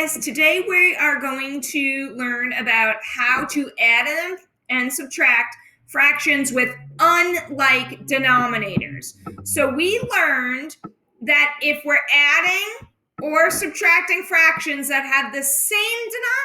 guys, today we are going to learn about how to add and subtract fractions with unlike denominators. So we learned that if we're adding or subtracting fractions that have the same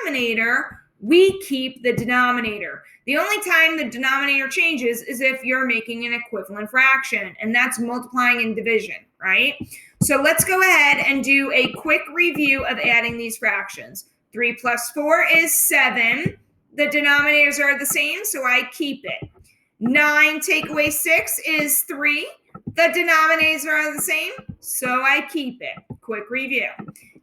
denominator, we keep the denominator. The only time the denominator changes is if you're making an equivalent fraction, and that's multiplying and division, right? So let's go ahead and do a quick review of adding these fractions. 3 plus 4 is 7. The denominators are the same, so I keep it. 9 take away 6 is 3. The denominators are the same, so I keep it. Quick review.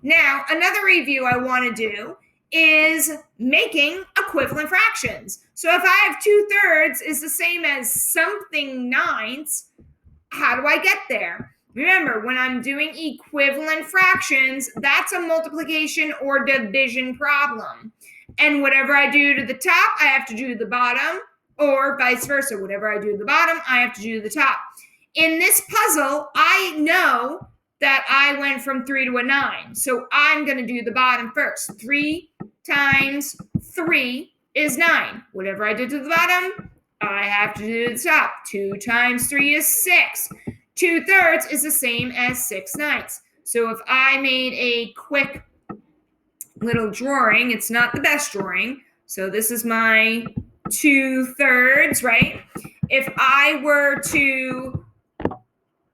Now, another review I want to do is making equivalent fractions. So if I have 2/3 is the same as something ninths, how do I get there? Remember, when I'm doing equivalent fractions, that's a multiplication or division problem. And whatever I do to the top, I have to do to the bottom, or vice versa. Whatever I do to the bottom, I have to do to the top. In this puzzle, I know that I went from 3 to a 9. So I'm going to do the bottom first. 3 times 3 is 9. Whatever I did to the bottom, I have to do to the top. 2 times 3 is 6. 2/3 is the same as 6/9. So if I made a quick little drawing, it's not the best drawing. So this is my 2/3, right? If I were to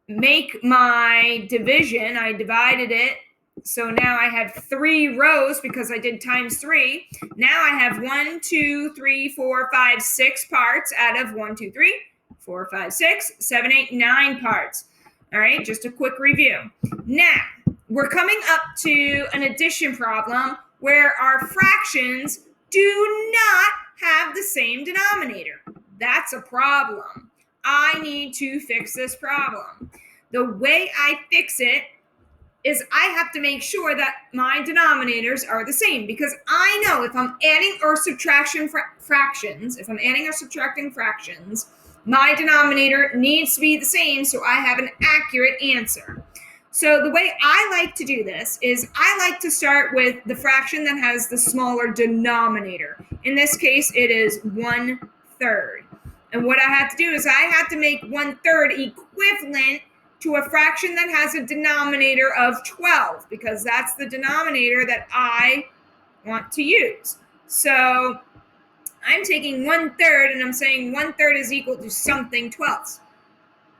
make my division, I divided it. So now I have 3 rows because I did times 3. Now I have 1, 2, 3, 4, 5, 6 parts out of 1, 2, 3, 4, 5, 6, 7, 8, 9 parts. All right, just a quick review. Now, we're coming up to an addition problem where our fractions do not have the same denominator. That's a problem. I need to fix this problem. The way I fix it is I have to make sure that my denominators are the same, because I know if I'm adding or subtracting fractions, my denominator needs to be the same so I have an accurate answer. So the way I like to do this is I like to start with the fraction that has the smaller denominator. In this case, it is 1/3. And what I have to do is I have to make 1/3 equivalent to a fraction that has a denominator of 12, because that's the denominator that I want to use. So I'm taking 1/3 and I'm saying 1/3 is equal to something 12ths.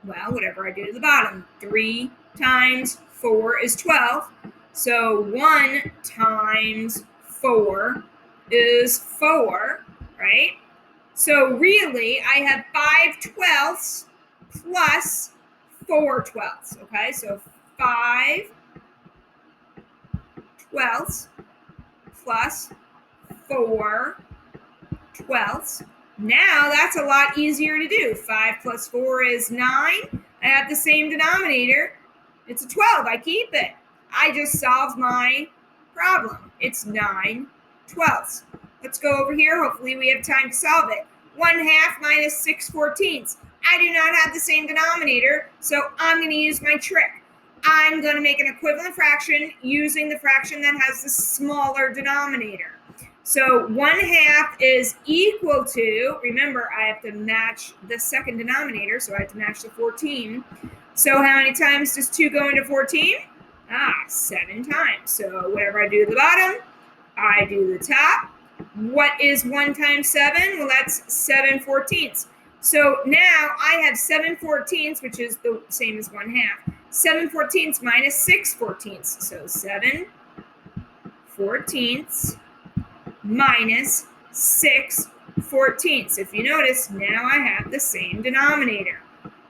Well, whatever I do to the bottom, 3 times 4 is 12. So 1 times 4 is 4, right? So really, I have 5/12 plus 4/12, okay? So 5/12 plus 4/12. Now that's a lot easier to do. 5 plus 4 is 9. I have the same denominator. It's a 12. I keep it. I just solved my problem. It's 9/12. Let's go over here. Hopefully we have time to solve it. 1/2 minus 6/14. I do not have the same denominator, so I'm going to use my trick. I'm going to make an equivalent fraction using the fraction that has the smaller denominator. So 1/2 is equal to, remember, I have to match the second denominator, so I have to match the 14. So how many times does 2 go into 14? 7 times. So whatever I do at the bottom, I do the top. What is 1 times 7? Well, that's 7/14. So now I have 7/14, which is the same as 1/2. 7/14 minus 6/14. So 7/14 minus 6/14. If you notice, now I have the same denominator.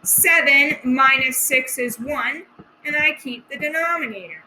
7 minus 6 is 1, and I keep the denominator.